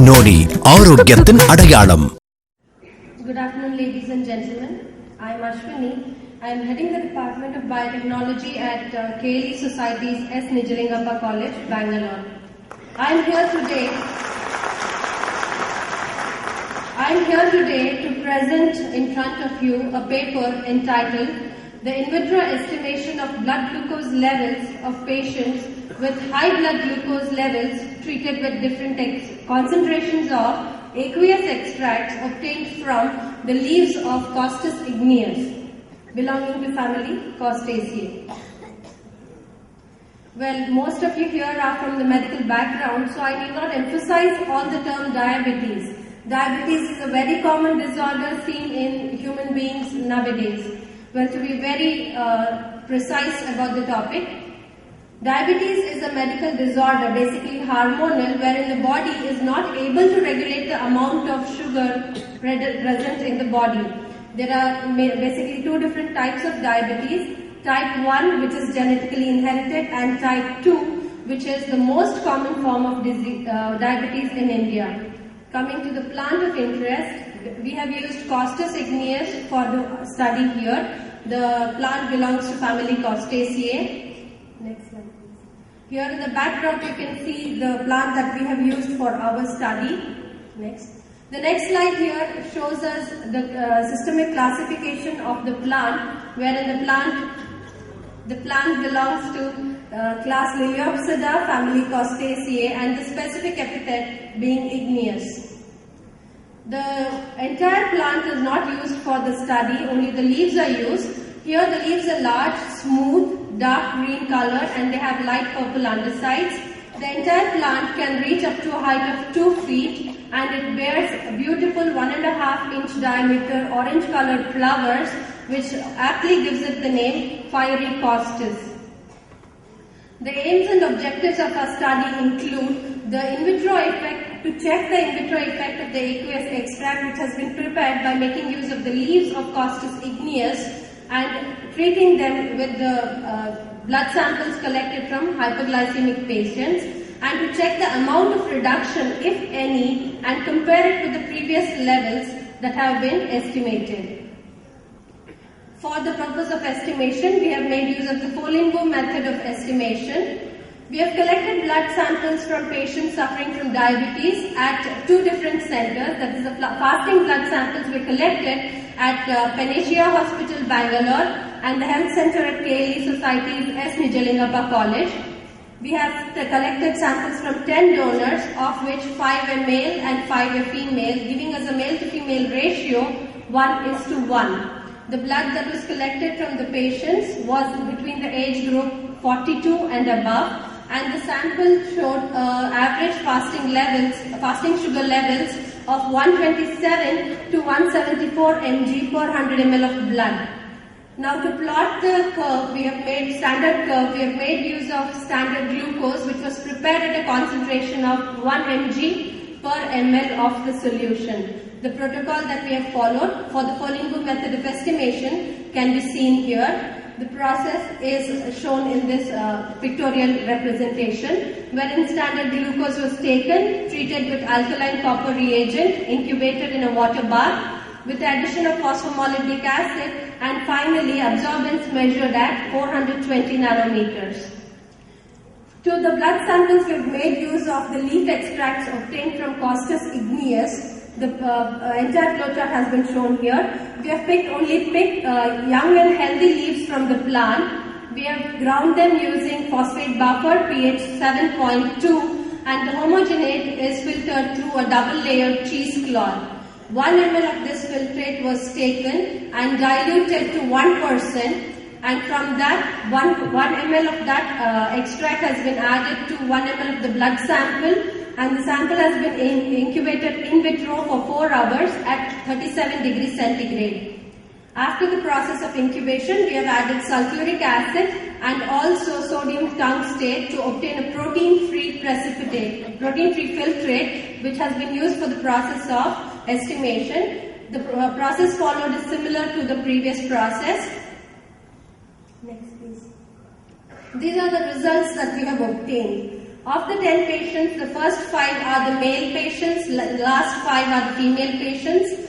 நோடி ஆரோக்கியத்தின் அடையாளம். Good afternoon, ladies and gentlemen. I am Ashwini. I am heading the Department of Biotechnology at KLE Society's S. Nijalingappa College, Bangalore. I am here today to present in front of you a paper entitled "The In Vitro Estimation of Blood Glucose Levels of Patients with High Blood Glucose Levels Treated with Different Concentrations of Aqueous Extracts Obtained from the Leaves of Costus igneus, belonging to family Costaceae." Well, most of you here are from the medical background, so I need not emphasize on the term diabetes. Diabetes is a very common disorder seen in human beings nowadays. Well, to be very precise about the topic, diabetes is a medical disorder, basically hormonal, wherein the body is not able to regulate the amount of sugar present in the body. There are basically two different types of diabetes. Type 1, which is genetically inherited, and type 2, which is the most common form of diabetes in India. Coming to the plant of interest, we have used Costus igneus for the study here. The plant belongs to family Costaceae. Next slide, please. Here in the background you can see the plant that we have used for our study. Next. The next slide here shows us the systemic classification of the plant, wherein the plant belongs to class Liliopsida, family Costaceae, and the specific epithet being igneus. The entire plant is not used for the study, only the leaves are used. Here the leaves are large, smooth, dark green color, and they have light purple undersides. The entire plant can reach up to a height of 2 feet, and it bears beautiful 1.5 inch diameter orange colored flowers, which aptly gives it the name Fiery Costus. The aims and objectives of our study include the in vitro effect, to check the in vitro effect of the aqueous extract which has been prepared by making use of the leaves of Costus igneus and treating them with the blood samples collected from hypoglycemic patients, and to check the amount of reduction, if any, and compare it with the previous levels that have been estimated. For the purpose of estimation, we have made use of the Follin-Wu method of estimation. We have collected blood samples from patients suffering from diabetes at two different centers. That is, the fasting blood samples were collected at Panacea Hospital, Bangalore, and the health center at KLE Society's S. Nijalingappa College. We have collected samples from 10 donors, of which 5 are male and 5 are female, giving us a male to female ratio 1:1. The blood that was collected from the patients was between the age group 42 and above, and the sample showed average fasting sugar levels of 127 to 174 mg per 100 ml of blood. Now, to plot the curve, we have made use of standard glucose, which was prepared at a concentration of 1 mg per ml of the solution. The protocol that we have followed for the Follin-Wu method of estimation can be seen here. The process is shown in this pictorial representation, wherein standard glucose was taken, treated with alkaline copper reagent, incubated in a water bath, with the addition of phosphomolydic acid, and finally absorbance measured at 420 nanometers. To the blood samples, we have made use of the leaf extracts obtained from Costus igneus. The entire flowchart has been shown here. We have only picked young and healthy leaves from the plant. We have ground them using phosphate buffer, pH 7.2, and the homogenate is filtered through a double-layered cheesecloth. 1 ml of this filtrate was taken and diluted to 1%, and from that 1 ml of that extract has been added to 1 ml of the blood sample, and the sample has been incubated in vitro for 4 hours at 37 degrees centigrade. After the process of incubation, we have added sulfuric acid and also sodium tungstate to obtain a protein-free filtrate, which has been used for the process of estimation. The process followed is similar to the previous process. Next, please. These are the results that we have obtained. Of the 10 patients, the first 5 are the male patients, last 5 are the female patients.